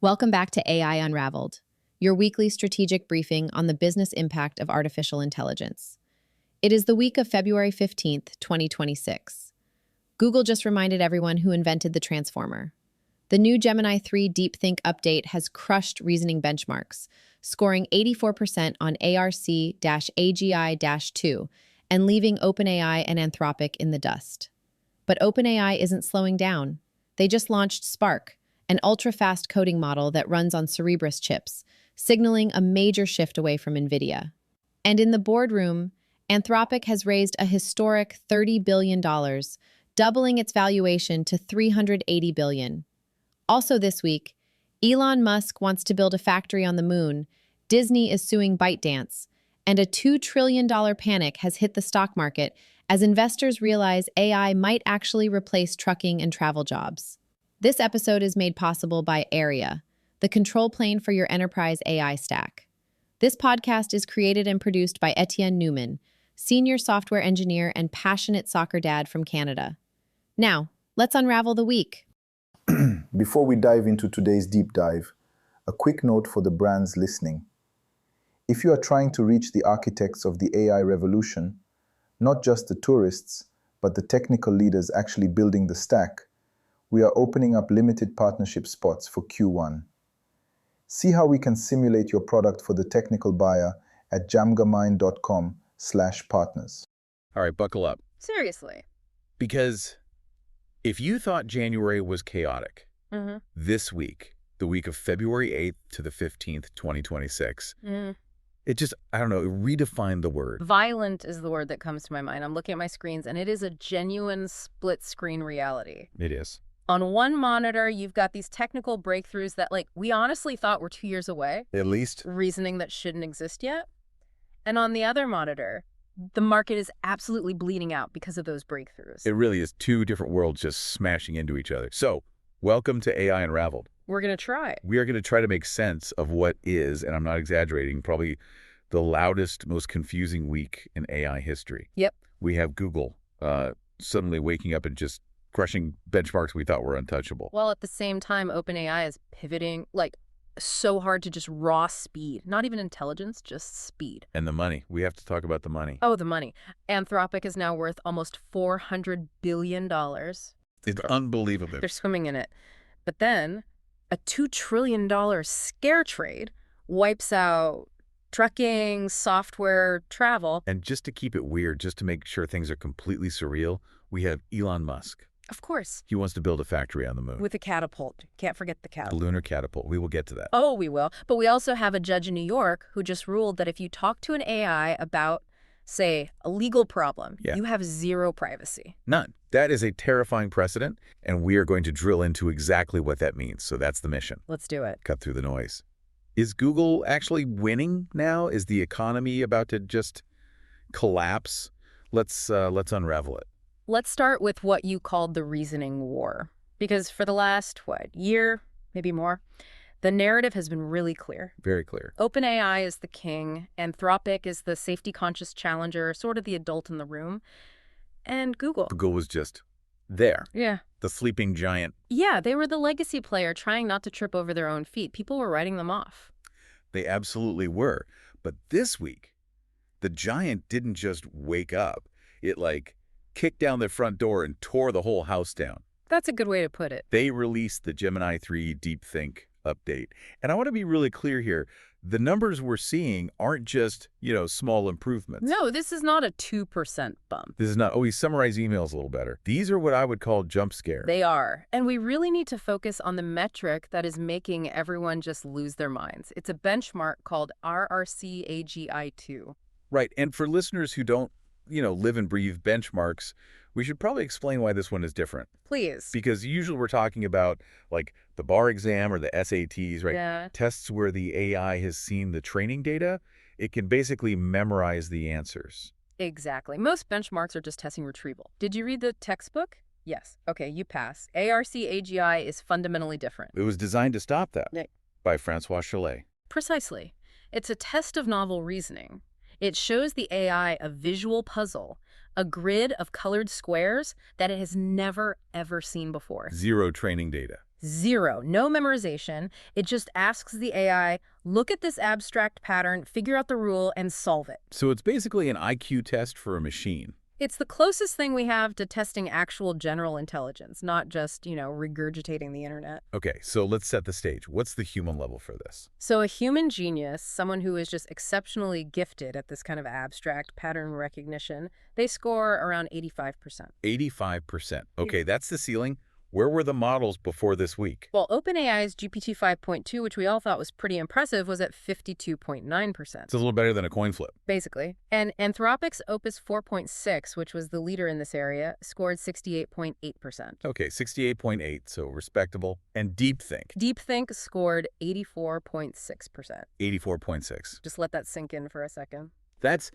Welcome back to AI Unraveled, your weekly strategic briefing on the business impact of artificial intelligence. It is the week of February 15th, 2026. Google just reminded everyone who invented the transformer. The new Gemini 3 DeepThink update has crushed reasoning benchmarks, scoring 84% on ARC-AGI-2 and leaving OpenAI and Anthropic in the dust. But OpenAI isn't slowing down. They just launched Spark, an ultra-fast coding model that runs on Cerebras chips, signaling a major shift away from Nvidia. And in the boardroom, Anthropic has raised a historic $30 billion, doubling its valuation to $380 billion. Also this week, Elon Musk wants to build a factory on the moon, Disney is suing ByteDance, and a $2 trillion panic has hit the stock market as investors realize AI might actually replace trucking and travel jobs. This episode is made possible by AIRIA, the control plane for your enterprise AI stack. This podcast is created and produced by Etienne Newman, senior software engineer and passionate soccer dad from Canada. Now, let's unravel the week. Before we dive into today's deep dive, a quick note for the brands listening. If you are trying to reach the architects of the AI revolution, not just the tourists, but the technical leaders actually building the stack, we are opening up limited partnership spots for Q1. See how we can simulate your product for the technical buyer at jamgamind.com/partners. All right, buckle up. Seriously. Because if you thought January was chaotic, this week, the week of February 8th to the 15th, 2026, it just, I don't know, it redefined the word. Violent is the word that comes to my mind. I'm looking at my screens, and it is a genuine split-screen reality. It is. On one monitor, you've got these technical breakthroughs that, we honestly thought were 2 years away. At least. Reasoning that shouldn't exist yet. And on the other monitor, the market is absolutely bleeding out because of those breakthroughs. It really is two different worlds just smashing into each other. So, welcome to AI Unraveled. We're going to try. We are going to try to make sense of what is, and I'm not exaggerating, probably the loudest, most confusing week in AI history. Yep. We have Google suddenly waking up and just crushing benchmarks we thought were untouchable. Well, at the same time, OpenAI is pivoting, so hard to just raw speed. Not even intelligence, just speed. And the money. We have to talk about the money. Oh, the money. Anthropic is now worth almost $400 billion. It's unbelievable. They're swimming in it. But then, a $2 trillion scare trade wipes out trucking, software, travel. And just to keep it weird, just to make sure things are completely surreal, we have Elon Musk. Of course. He wants to build a factory on the moon. With a catapult. Can't forget the The catapult. lunar catapult. We will get to that. Oh, we will. But we also have a judge in New York who just ruled that if you talk to an AI about, say, a legal problem, you have zero privacy. None. That is a terrifying precedent, and we are going to drill into exactly what that means. So that's the mission. Let's do it. Cut through the noise. Is Google actually winning now? Is the economy about to just collapse? Let's unravel it. Let's start with what you called the reasoning war. Because for the last, year, maybe more, the narrative has been really clear. Very clear. OpenAI is the king, Anthropic is the safety-conscious challenger, sort of the adult in the room, and Google. Google was just there. Yeah. The sleeping giant. Yeah, they were the legacy player trying not to trip over their own feet. People were writing them off. They absolutely were. But this week, the giant didn't just wake up. It, kicked down their front door and tore the whole house down. That's a good way to put it. They released the Gemini 3 DeepThink update. And I want to be really clear here. The numbers we're seeing aren't just, small improvements. No, this is not a 2% bump. This is not, we summarize emails a little better. These are what I would call jump scares. They are. And we really need to focus on the metric that is making everyone just lose their minds. It's a benchmark called RRCAGI-2. Right. And for listeners who don't, live and breathe benchmarks, we should probably explain why this one is different. Please. Because usually we're talking about, the bar exam or the SATs, right? Yeah. Tests where the AI has seen the training data. It can basically memorize the answers. Exactly. Most benchmarks are just testing retrieval. Did you read the textbook? Yes. Okay, you pass. ARC-AGI is fundamentally different. It was designed to stop that. Yeah. By Francois Chalet. Precisely. It's a test of novel reasoning. It shows the AI a visual puzzle, a grid of colored squares that it has never, ever seen before. Zero training data. Zero. No memorization. It just asks the AI, look at this abstract pattern, figure out the rule, and solve it. So it's basically an IQ test for a machine. It's the closest thing we have to testing actual general intelligence, not just, regurgitating the internet. Okay, so let's set the stage. What's the human level for this? So a human genius, someone who is just exceptionally gifted at this kind of abstract pattern recognition, they score around 85%. 85%. Okay, that's the ceiling. Where were the models before this week? Well, OpenAI's GPT 5.2, which we all thought was pretty impressive, was at 52.9%. It's a little better than a coin flip. Basically. And Anthropic's Opus 4.6, which was the leader in this area, scored 68.8%. Okay, 68.8, so respectable. And DeepThink? DeepThink scored 84.6%. 84.6. Just let that sink in for a second. That's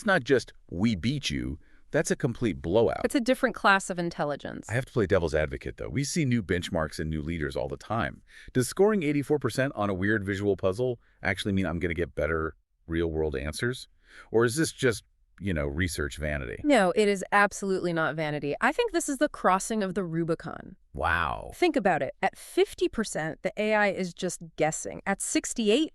not just we beat you. That's a complete blowout. It's a different class of intelligence. I have to play devil's advocate, though. We see new benchmarks and new leaders all the time. Does scoring 84% on a weird visual puzzle actually mean I'm going to get better real-world answers? Or is this just, research vanity? No, it is absolutely not vanity. I think this is the crossing of the Rubicon. Wow. Think about it. At 50%, the AI is just guessing. At 68%,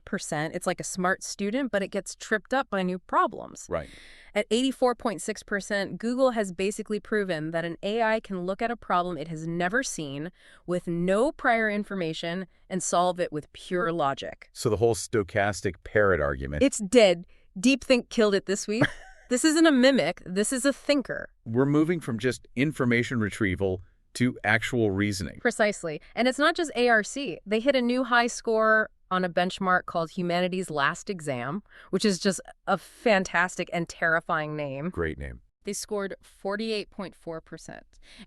it's like a smart student, but it gets tripped up by new problems. Right. At 84.6%, Google has basically proven that an AI can look at a problem it has never seen with no prior information and solve it with pure logic. So the whole stochastic parrot argument. It's dead. DeepThink killed it this week. This isn't a mimic. This is a thinker. We're moving from just information retrieval to actual reasoning. Precisely. And it's not just ARC. They hit a new high score on a benchmark called Humanity's Last Exam, which is just a fantastic and terrifying name. Great name. They scored 48.4%.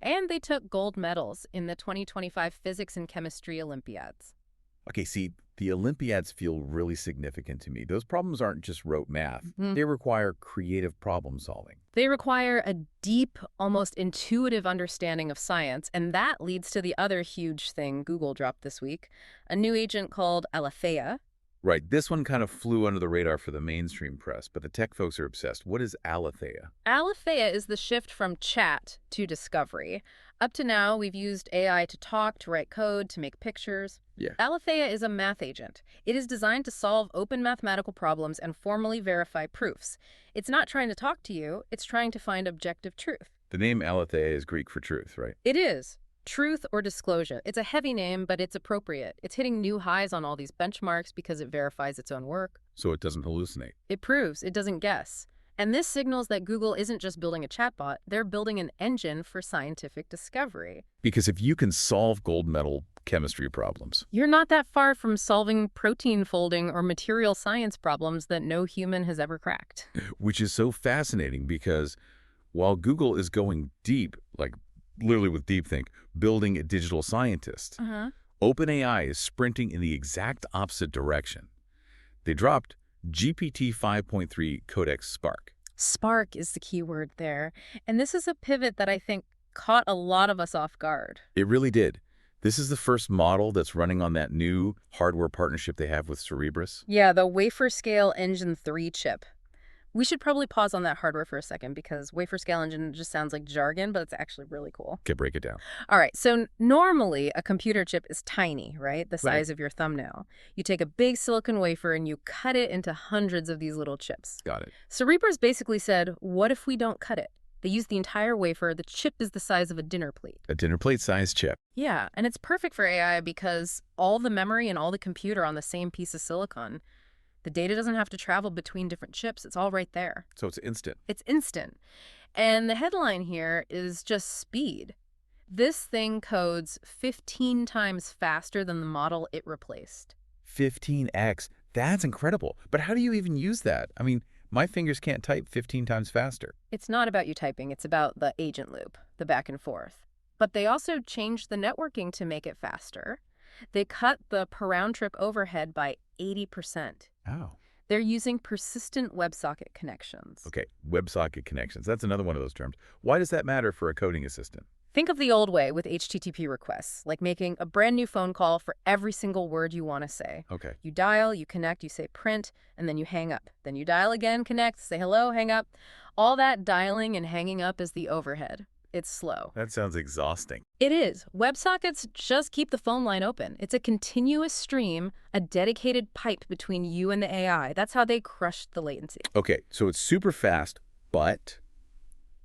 And they took gold medals in the 2025 Physics and Chemistry Olympiads. Okay, see, the Olympiads feel really significant to me. Those problems aren't just rote math. They require creative problem solving. They require a deep, almost intuitive understanding of science, and that leads to the other huge thing Google dropped this week, a new agent called Alethea. Right, this one kind of flew under the radar for the mainstream press, but the tech folks are obsessed. What is Alethea? Alethea is the shift from chat to discovery. Up to now, we've used AI to talk, to write code, to make pictures. Yeah. Alethea is a math agent. It is designed to solve open mathematical problems and formally verify proofs. It's not trying to talk to you, it's trying to find objective truth. The name Alethea is Greek for truth, right? It is. Truth or disclosure. It's a heavy name, but it's appropriate. It's hitting new highs on all these benchmarks because it verifies its own work. So it doesn't hallucinate. It proves it doesn't guess. And this signals that Google isn't just building a chatbot, they're building an engine for scientific discovery. Because if you can solve gold medal chemistry problems, you're not that far from solving protein folding or material science problems that no human has ever cracked. Which is so fascinating because while Google is going deep, like literally with DeepThink, building a digital scientist, OpenAI is sprinting in the exact opposite direction. They dropped GPT 5.3 Codex Spark. Spark is the key word there. And this is a pivot that I think caught a lot of us off guard. It really did. This is the first model that's running on that new hardware partnership they have with Cerebras. Yeah, the wafer scale engine 3 chip. We should probably pause on that hardware for a second because wafer scale engine just sounds like jargon, but it's actually really cool. Okay, break it down. All right, so normally a computer chip is tiny, right? The size of your thumbnail. You take a big silicon wafer and you cut it into hundreds of these little chips. Got it. Cerebras basically said, what if we don't cut it? They use the entire wafer. The chip is the size of a dinner plate. A dinner plate size chip. Yeah, and it's perfect for AI because all the memory and all the compute are on the same piece of silicon. The data doesn't have to travel between different chips. It's all right there. So it's instant. It's instant. And the headline here is just speed. This thing codes 15 times faster than the model it replaced. 15x. That's incredible. But how do you even use that? I mean, my fingers can't type 15 times faster. It's not about you typing. It's about the agent loop, the back and forth. But they also changed the networking to make it faster. They cut the per round trip overhead by 80%. Oh. They're using persistent WebSocket connections. Okay, WebSocket connections. That's another one of those terms. Why does that matter for a coding assistant? Think of the old way with HTTP requests, like making a brand new phone call for every single word you want to say. Okay. You dial, you connect, you say print, and then you hang up. Then you dial again, connect, say hello, hang up. All that dialing and hanging up is the overhead. it's slow. That sounds exhausting. It is. WebSockets just keep the phone line open. It's a continuous stream, a dedicated pipe between you and the AI. That's how they crushed the latency. Okay, so it's super fast, but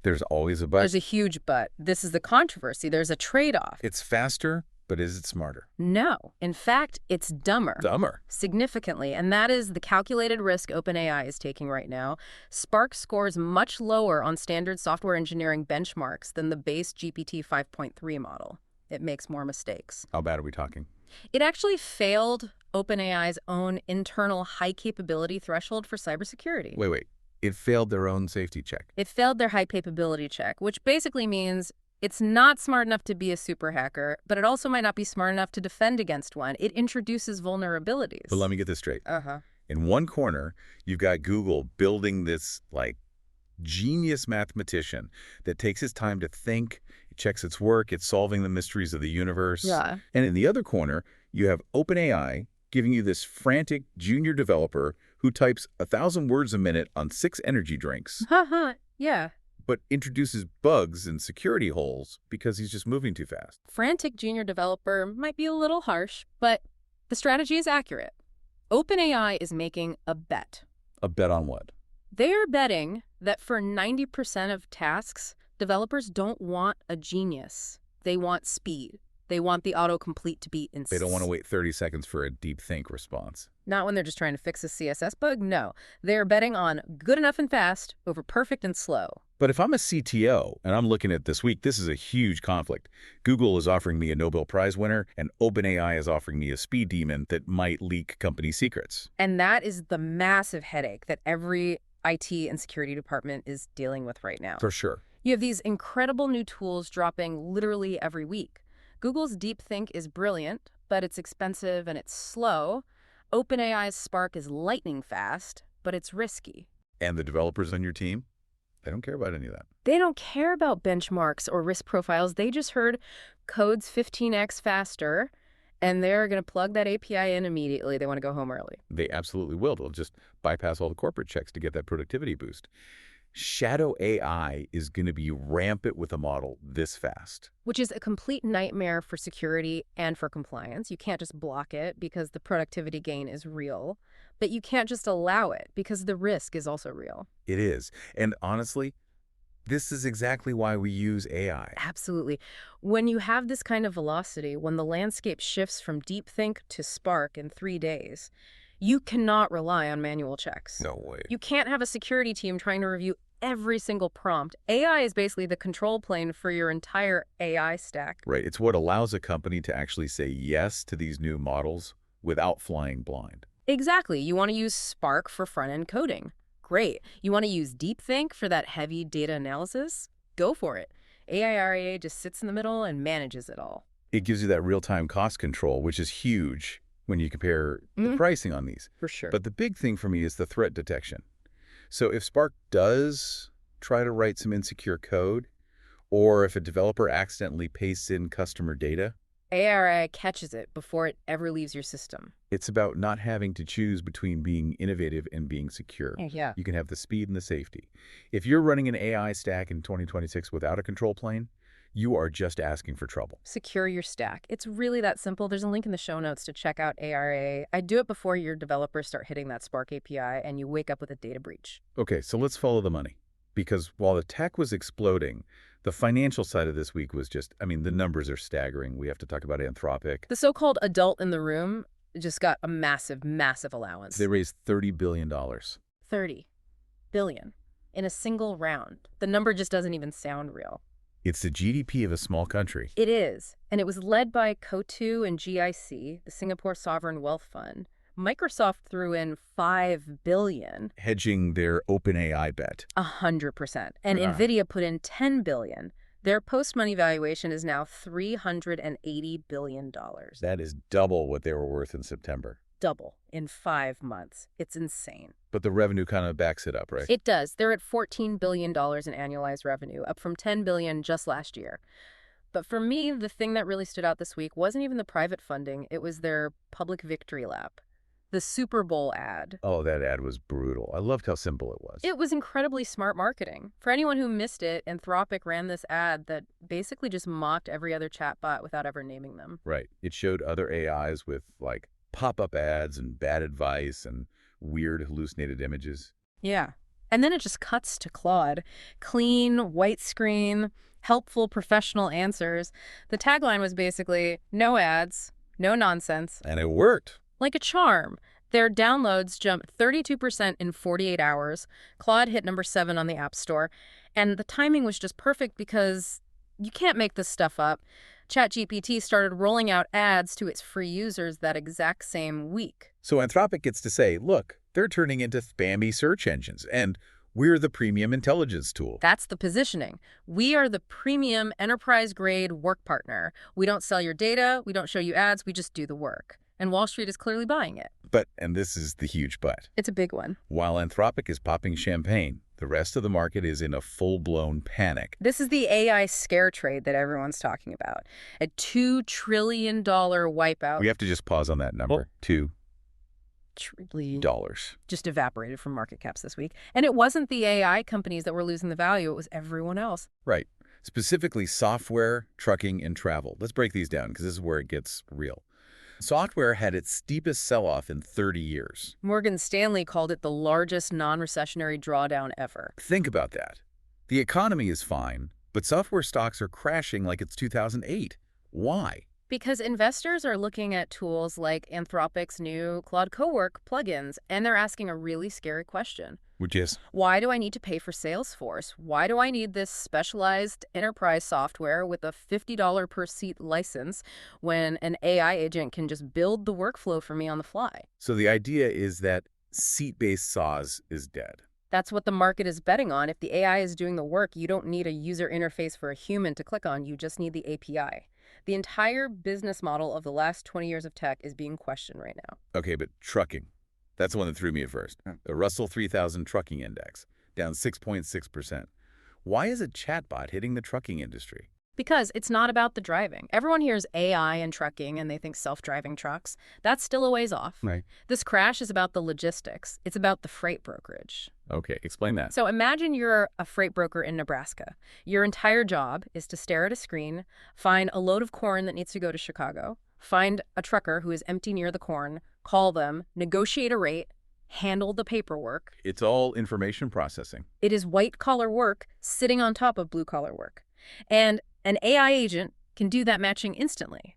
there's always a but. There's a huge but. This is the controversy. There's a trade-off. It's faster, but is it smarter? No. In fact, it's dumber. Dumber. Significantly, and that is the calculated risk OpenAI is taking right now. Spark scores much lower on standard software engineering benchmarks than the base GPT 5.3 model. It makes more mistakes. How bad are we talking? It actually failed OpenAI's own internal high capability threshold for cybersecurity. Wait. It failed their own safety check. It failed their high capability check, which basically means it's not smart enough to be a super hacker, but it also might not be smart enough to defend against one. It introduces vulnerabilities. But let me get this straight. Uh-huh. In one corner, you've got Google building this, genius mathematician that takes his time to think, it checks its work, it's solving the mysteries of the universe. Yeah. And in the other corner, you have OpenAI giving you this frantic junior developer who types 1,000 words a minute on 6 energy drinks. Yeah. But introduces bugs and security holes because he's just moving too fast. Frantic junior developer might be a little harsh, but the strategy is accurate. OpenAI is making a bet. A bet on what? They are betting that for 90% of tasks, developers don't want a genius. They want speed. They want the autocomplete to be instant. They don't want to wait 30 seconds for a deep think response. Not when they're just trying to fix a CSS bug, no. They're betting on good enough and fast over perfect and slow. But if I'm a CTO and I'm looking at this week, this is a huge conflict. Google is offering me a Nobel Prize winner, and OpenAI is offering me a speed demon that might leak company secrets. And that is the massive headache that every IT and security department is dealing with right now. For sure. You have these incredible new tools dropping literally every week. Google's DeepThink is brilliant, but it's expensive and it's slow. OpenAI's Spark is lightning fast, but it's risky. And the developers on your team? They don't care about any of that. They don't care about benchmarks or risk profiles. They just heard code's 15x faster, and they're going to plug that API in immediately. They want to go home early. They absolutely will. They'll just bypass all the corporate checks to get that productivity boost. Shadow AI is going to be rampant with a model this fast. Which is a complete nightmare for security and for compliance. You can't just block it because the productivity gain is real, but you can't just allow it because the risk is also real. It is. And honestly, this is exactly why we use AI. Absolutely. When you have this kind of velocity, when the landscape shifts from DeepThink to Spark in 3 days, you cannot rely on manual checks. No way. You can't have a security team trying to review every single prompt. AI is basically the control plane for your entire AI stack. Right. It's what allows a company to actually say yes to these new models without flying blind. Exactly. You want to use Spark for front-end coding. Great. You want to use DeepThink for that heavy data analysis? Go for it. AIRIA just sits in the middle and manages it all. It gives you that real-time cost control, which is huge when you compare the pricing on these. For sure. But the big thing for me is the threat detection. So if Spark does try to write some insecure code, or if a developer accidentally pastes in customer data, AIRIA catches it before it ever leaves your system. it's about not having to choose between being innovative and being secure. Yeah. You can have the speed and the safety. If you're running an AI stack in 2026 without a control plane, you are just asking for trouble. Secure your stack. It's really that simple. There's a link in the show notes to check out AIRIA. I do it before your developers start hitting that Spark API and you wake up with a data breach. Okay, so let's follow the money. Because while the tech was exploding, the financial side of this week was just, the numbers are staggering. We have to talk about Anthropic. The so-called adult in the room just got a massive, massive allowance. They raised $30 billion. 30 billion in a single round. The number just doesn't even sound real. It's the GDP of a small country. It is. And it was led by Coatue and GIC, the Singapore Sovereign Wealth Fund. Microsoft threw in $5 billion. Hedging their OpenAI bet. 100%. And Nvidia put in $10 billion. Their post-money valuation is now $380 billion. That is double what they were worth in September. Double in 5 months. It's insane. But the revenue kind of backs it up, right? It does. They're at $14 billion in annualized revenue, up from $10 billion just last year. But for me, the thing that really stood out this week wasn't even the private funding. It was their public victory lap. The Super Bowl ad. Oh, that ad was brutal. I loved how simple it was. It was incredibly smart marketing. For anyone who missed it, Anthropic ran this ad that basically just mocked every other chatbot without ever naming them. Right. It showed other AIs with, like, pop-up ads and bad advice and weird hallucinated images. Yeah. And then it just cuts to Claude. Clean, white screen, helpful professional answers. The tagline was basically, no ads, no nonsense. And it worked. Like a charm. Their downloads jumped 32% in 48 hours. Claude hit number 7 on the App Store. And the timing was just perfect because you can't make this stuff up. ChatGPT started rolling out ads to its free users that exact same week. So Anthropic gets to say, look, they're turning into spammy search engines, and we're the premium intelligence tool. That's the positioning. We are the premium enterprise-grade work partner. We don't sell your data, we don't show you ads, we just do the work. And Wall Street is clearly buying it. But, and this is the huge but, It's a big one. while Anthropic is popping champagne, the rest of the market is in a full-blown panic. This is the AI scare trade that everyone's talking about. A $2 trillion wipeout. We have to just pause on that number. $2 Trillion. just Evaporated from market caps this week. And it wasn't the AI companies that were losing the value, it was everyone else. Right. Specifically software, trucking, and travel. Let's break these down because this is where it gets real. Software had its steepest sell-off in 30 years. Morgan Stanley called it the largest non-recessionary drawdown ever. Think about that. The economy is fine, but software stocks are crashing like it's 2008. Why? Because investors are looking at tools like Anthropic's new Claude Cowork plugins, and they're asking a really scary question. Which is? Why do I need to pay for Salesforce? Why do I need this specialized enterprise software with a $50 per seat license when an AI agent can just build the workflow for me on the fly? So the idea is that seat-based SaaS is dead. That's what the market is betting on. If the AI is doing the work, you don't need a user interface for a human to click on. You just need the API. The entire business model of the last 20 years of tech is being questioned right now. Okay, but trucking. That's the one that threw me at first. The Russell 3000 trucking index, down 6.6%. Why is a chatbot hitting the trucking industry? Because it's not about the driving. Everyone hears AI and trucking and they think self-driving trucks. That's still a ways off. Right. This crash is about the logistics. It's about the freight brokerage. Okay, explain that. So imagine you're a freight broker in Nebraska. Your entire job is to stare at a screen, find a load of corn that needs to go to Chicago, find a trucker who is empty near the corn, call them, negotiate a rate, handle the paperwork. It's all information processing. It is white-collar work sitting on top of blue-collar work. And an AI agent can do that matching instantly.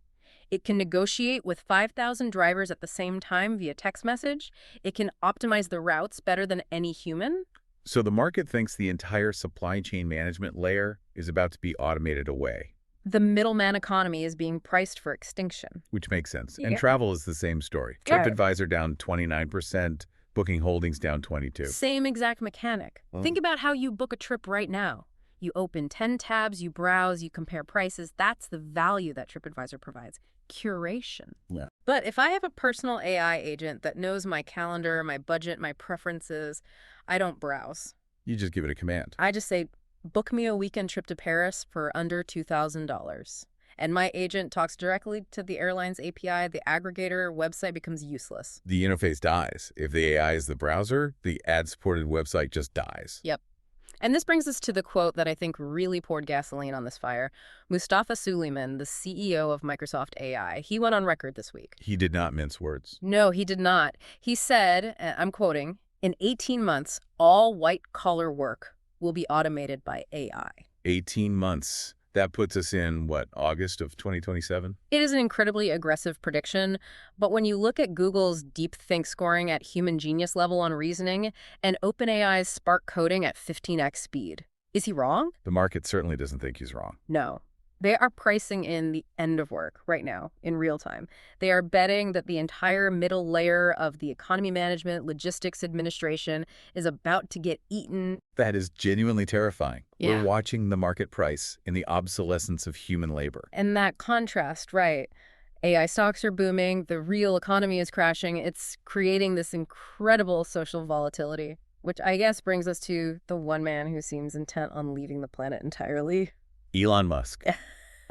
It can negotiate with 5,000 drivers at the same time via text message. It can optimize the routes better than any human. So the market thinks the entire supply chain management layer is about to be automated away. The middleman economy is being priced for extinction. Which makes sense. Yeah. And travel is the same story. Yeah. TripAdvisor down 29%, Booking Holdings down 22%. Same exact mechanic. Think about how you book a trip right now. You open 10 tabs, you browse, you compare prices. That's the value that TripAdvisor provides. Curation. Yeah. But if I have a personal AI agent that knows my calendar, my budget, my preferences, I don't browse. You just give it a command. I just say, book me a weekend trip to Paris for under $2,000. And my agent talks directly to the airline's API. The aggregator website becomes useless. The interface dies. If the AI is the browser, the ad-supported website just dies. Yep. And this brings us to the quote that I think really poured gasoline on this fire. Mustafa Suleyman, the CEO of Microsoft AI, he went on record this week. He did not mince words. No, he did not. He said, I'm quoting, in 18 months, all white-collar work will be automated by AI. 18 months. That puts us in, what, August of 2027? It is an incredibly aggressive prediction, but when you look at Google's DeepThink scoring at human genius level on reasoning and OpenAI's Spark coding at 15x speed, is he wrong? The market certainly doesn't think he's wrong. No. They are pricing in the end of work right now in real time. They are betting that the entire middle layer of the economy management, logistics administration is about to get eaten. That is genuinely terrifying. Yeah. We're watching the market price in the obsolescence of human labor. And that contrast, right? AI stocks are booming, the real economy is crashing. It's creating this incredible social volatility, which I guess brings us to the one man who seems intent on leaving the planet entirely. Elon Musk.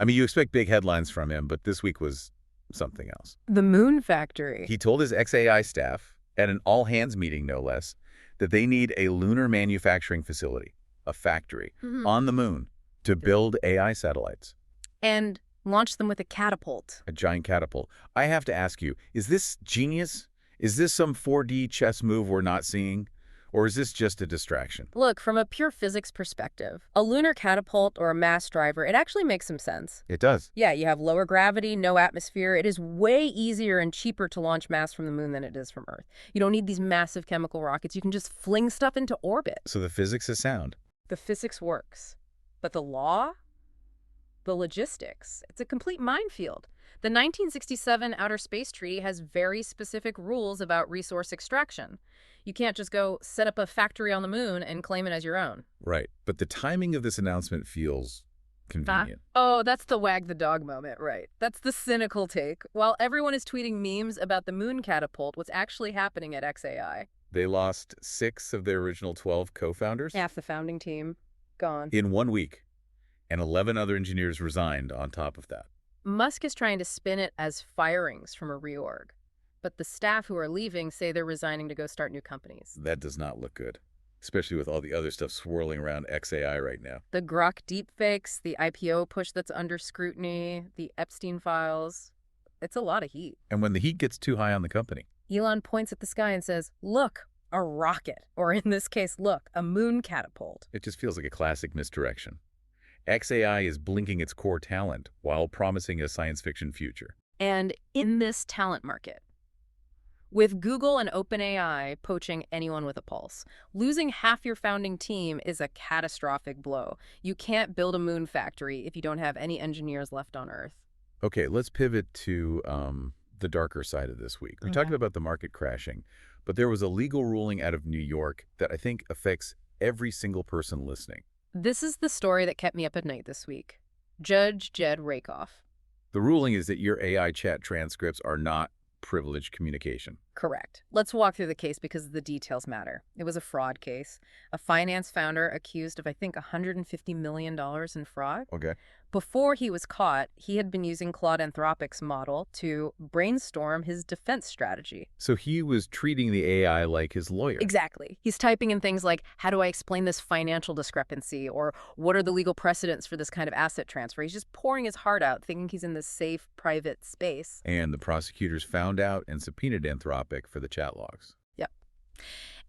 I mean, you expect big headlines from him, but this week was something else. The Moon Factory. He told his XAI staff, at an all-hands meeting no less, that they need a lunar manufacturing facility, a factory, on the moon to build AI satellites. And launch them with a catapult. A giant catapult. I have to ask you, is this genius? Is this some 4D chess move we're not seeing? Or is this just a distraction? Look, from a pure physics perspective, a lunar catapult or a mass driver, it actually makes some sense. It does. Yeah, you have lower gravity, no atmosphere. It is way easier and cheaper to launch mass from the moon than it is from Earth. You don't need these massive chemical rockets. You can just fling stuff into orbit. So the physics is sound. The physics works. But the law? The logistics? It's a complete minefield. The 1967 Outer Space Treaty has very specific rules about resource extraction. You can't just go set up a factory on the moon and claim it as your own. Right. But the timing of this announcement feels convenient. Oh, that's the wag the dog moment, right? That's the cynical take. While everyone is tweeting memes about the moon catapult, what's actually happening at XAI? They lost 6 of their original 12 co-founders. Half the founding team gone. In 1 week. And 11 other engineers resigned on top of that. Musk is trying to spin it as firings from a reorg. But the staff who are leaving say they're resigning to go start new companies. That does not look good, especially with all the other stuff swirling around XAI right now. The Grok deepfakes, the IPO push that's under scrutiny, the Epstein files. It's a lot of heat. And when the heat gets too high on the company, Elon points at the sky and says, look, a rocket. Or in this case, look, a moon catapult. it just feels like a classic misdirection. XAI is blinking its core talent while promising a science fiction future. And in this talent market, with Google and OpenAI poaching anyone with a pulse, losing half your founding team is a catastrophic blow. You can't build a moon factory if you don't have any engineers left on Earth. Okay, let's pivot to the darker side of this week. We talked about the market crashing, but there was a legal ruling out of New York that I think affects every single person listening. This is the story that kept me up at night this week. Judge Jed Rakoff. The ruling is that your AI chat transcripts are not privileged communication. Correct. Let's walk through the case because the details matter. It was a fraud case. A finance founder accused of, I think, $150 million in fraud. Okay. Before he was caught, he had been using Claude Anthropic's model to brainstorm his defense strategy. So he was treating the AI like his lawyer. Exactly. He's typing in things like, how do I explain this financial discrepancy? Or what are the legal precedents for this kind of asset transfer? He's just pouring his heart out, thinking he's in this safe, private space. And the prosecutors found out and subpoenaed Anthropic for the chat logs. Yep.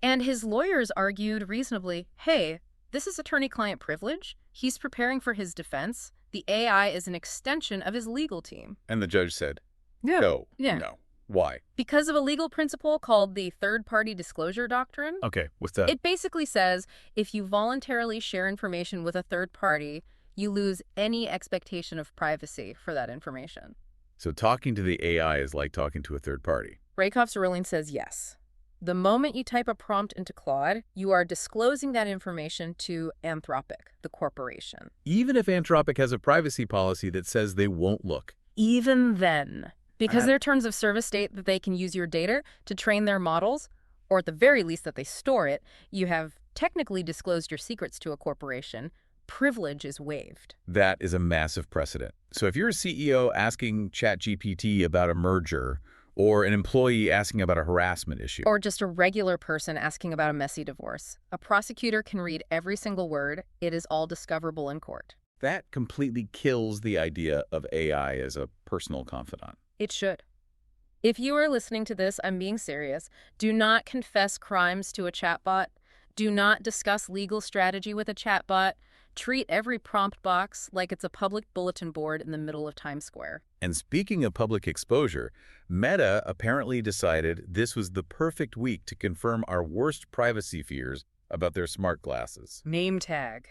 And his lawyers argued reasonably, hey, this is attorney-client privilege. He's preparing for his defense. The AI is an extension of his legal team. And the judge said, Yeah. no, Yeah. no. Why? Because of a legal principle called the third-party disclosure doctrine. Okay, what's that? It basically says if you voluntarily share information with a third party, you lose any expectation of privacy for that information. So talking to the AI is like talking to a third party. Rakoff's ruling says yes. The moment you type a prompt into Claude, you are disclosing that information to Anthropic, the corporation. Even if Anthropic has a privacy policy that says they won't look. Even then, because their terms of service state that they can use your data to train their models, or at the very least that they store it, you have technically disclosed your secrets to a corporation. Privilege is waived. That is a massive precedent. So if you're a CEO asking ChatGPT about a merger, or an employee asking about a harassment issue, Or just a regular person asking about a messy divorce, a prosecutor can read every single word. It is all discoverable in court. that completely kills the idea of AI as a personal confidant. It should. If you are listening to this, I'm being serious. Do not confess crimes to a chatbot. Do not discuss legal strategy with a chatbot. Treat every prompt box like it's a public bulletin board in the middle of Times Square. And speaking of public exposure, Meta apparently decided this was the perfect week to confirm our worst privacy fears about their smart glasses. Name tag.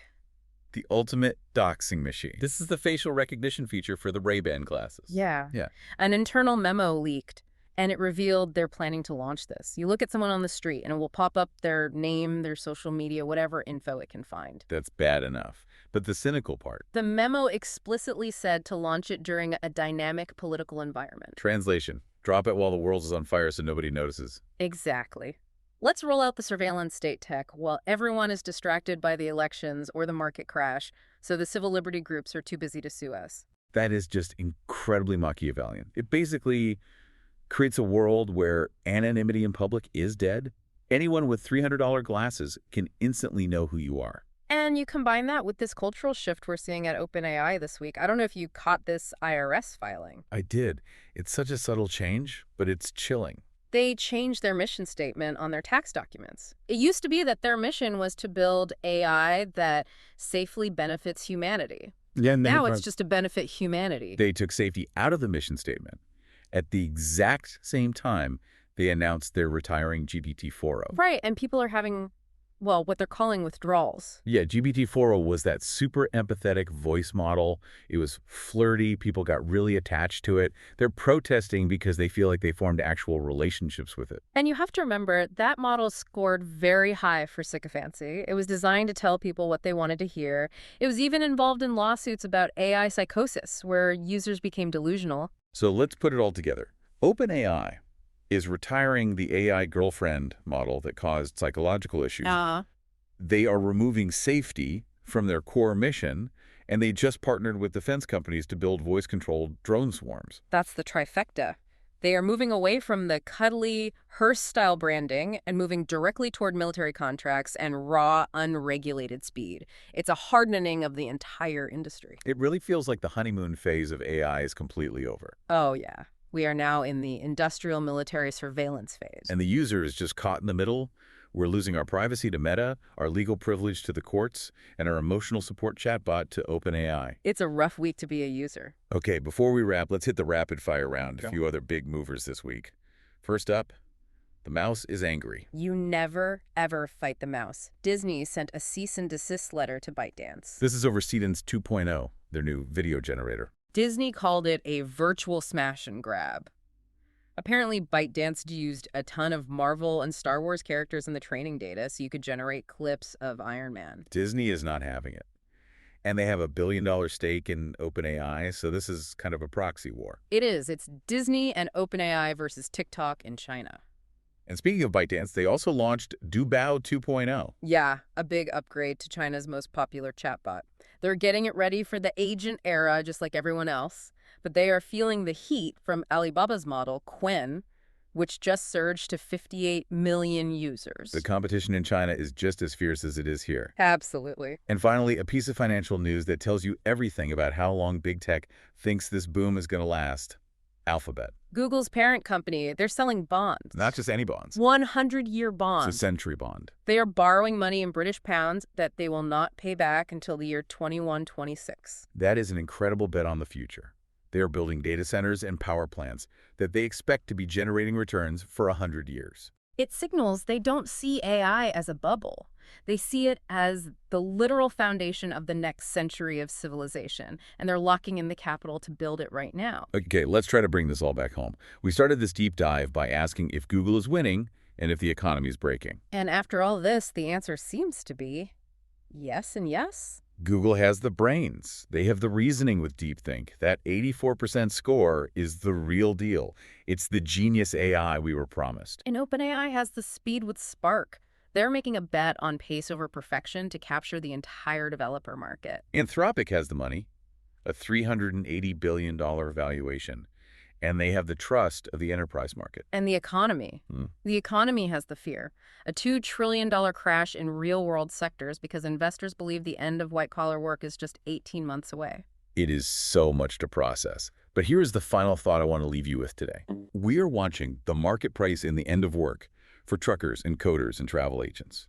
The ultimate doxing machine. This is the facial recognition feature for the Ray-Ban glasses. Yeah. Yeah. An internal memo leaked, and it revealed they're planning to launch this. You look at someone on the street, and it will pop up their name, their social media, whatever info it can find. That's bad enough. But the cynical part. The memo explicitly said to launch it during a dynamic political environment. Translation. Drop it while the world is on fire so nobody notices. Exactly. Let's roll out the surveillance state tech while everyone is distracted by the elections or the market crash, so the civil liberty groups are too busy to sue us. That is just incredibly Machiavellian. It basically creates a world where anonymity in public is dead. Anyone with $300 glasses can instantly know who you are. And you combine that with this cultural shift we're seeing at OpenAI this week. I don't know if you caught this IRS filing. I did. It's such a subtle change, but it's chilling. They changed their mission statement on their tax documents. It used to be that their mission was to build AI that safely benefits humanity. Yeah, now it's just to benefit humanity. They took safety out of the mission statement. At the exact same time, they announced they're retiring GPT-4o. Right, and people are having, well, what they're calling withdrawals. Yeah, GPT-4o was that super empathetic voice model. It was flirty. People got really attached to it. They're protesting because they feel like they formed actual relationships with it. And you have to remember, that model scored very high for sycophancy. It was designed to tell people what they wanted to hear. It was even involved in lawsuits about AI psychosis, where users became delusional. So let's put it all together. OpenAI is retiring the AI girlfriend model that caused psychological issues. They are removing safety from their core mission, and they just partnered with defense companies to build voice-controlled drone swarms. That's the trifecta. They are moving away from the cuddly Hearst-style branding and moving directly toward military contracts and raw, unregulated speed. It's a hardening of the entire industry. It really feels like the honeymoon phase of AI is completely over. Oh, yeah. We are now in the industrial military surveillance phase. And the user is just caught in the middle. We're losing our privacy to Meta, our legal privilege to the courts, and our emotional support chatbot to OpenAI. It's a rough week to be a user. Okay, before we wrap, let's hit the rapid fire round. A few other big movers this week. First up, the mouse is angry. You never, ever fight the mouse. Disney sent a cease and desist letter to ByteDance. This is over Sedence 2.0, their new video generator. Disney called it a virtual smash and grab. Apparently, ByteDance used a ton of Marvel and Star Wars characters in the training data so you could generate clips of Iron Man. Disney is not having it. And they have a $1 billion stake in OpenAI, so this is kind of a proxy war. It is. It's Disney and OpenAI versus TikTok in China. And speaking of ByteDance, they also launched Dubao 2.0. Yeah, a big upgrade to China's most popular chatbot. They're getting it ready for the agent era, just like everyone else. But they are feeling the heat from Alibaba's model, Qwen, which just surged to 58 million users. The competition in China is just as fierce as it is here. Absolutely. And finally, a piece of financial news that tells you everything about how long big tech thinks this boom is going to last. Alphabet. Google's parent company, they're selling bonds. Not just any bonds. 100-year bonds. It's a century bond. They are borrowing money in British pounds that they will not pay back until the year 2126. That is an incredible bet on the future. They are building data centers and power plants that they expect to be generating returns for 100 years. It signals they don't see AI as a bubble. They see it as the literal foundation of the next century of civilization, and they're locking in the capital to build it right now. Okay, let's try to bring this all back home. We started this deep dive by asking if Google is winning and if the economy is breaking. And after all this, the answer seems to be yes and yes. Google has the brains. They have the reasoning with DeepThink. That 84% score is the real deal. It's the genius AI we were promised. And OpenAI has the speed with Spark. They're making a bet on pace over perfection to capture the entire developer market. Anthropic has the money, a $380 billion valuation, and they have the trust of the enterprise market. And the economy. The economy has the fear. A $2 trillion crash in real-world sectors because investors believe the end of white-collar work is just 18 months away. It is so much to process. But here is the final thought I want to leave you with today. We are watching the market price in the end of work for truckers and coders and travel agents.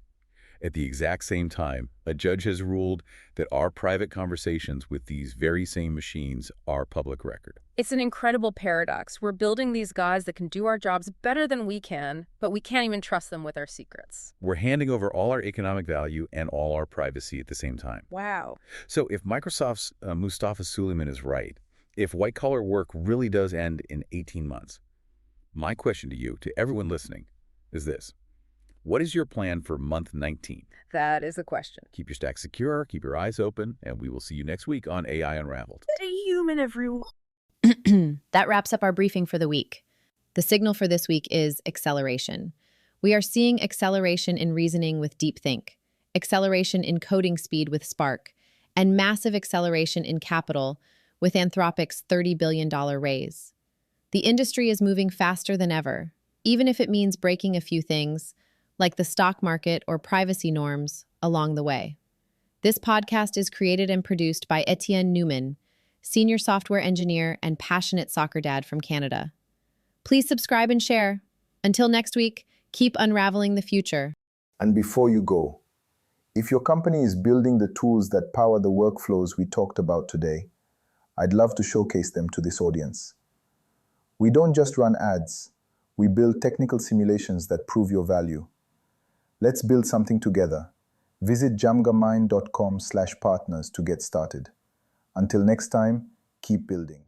At the exact same time, a judge has ruled that our private conversations with these very same machines are public record. It's an incredible paradox. We're building these guys that can do our jobs better than we can, but we can't even trust them with our secrets. We're handing over all our economic value and all our privacy at the same time. Wow. So if Microsoft's Mustafa Suleyman is right, if white-collar work really does end in 18 months, my question to you, to everyone listening, is this. What is your plan for month 19? That is a question. Keep your stack secure, keep your eyes open, and we will see you next week on AI Unraveled. A human, everyone. That wraps up our briefing for the week. The signal for this week is acceleration. We are seeing acceleration in reasoning with DeepThink, acceleration in coding speed with Spark, and massive acceleration in capital with Anthropic's $30 billion raise. The industry is moving faster than ever, even if it means breaking a few things, like the stock market or privacy norms, along the way. This podcast is created and produced by Etienne Newman, senior software engineer and passionate soccer dad from Canada. Please subscribe and share. Until next week, keep unraveling the future. And before you go, if your company is building the tools that power the workflows we talked about today, I'd love to showcase them to this audience. We don't just run ads, we build technical simulations that prove your value. Let's build something together. Visit jamgamind.com/partners to get started. Until next time, keep building.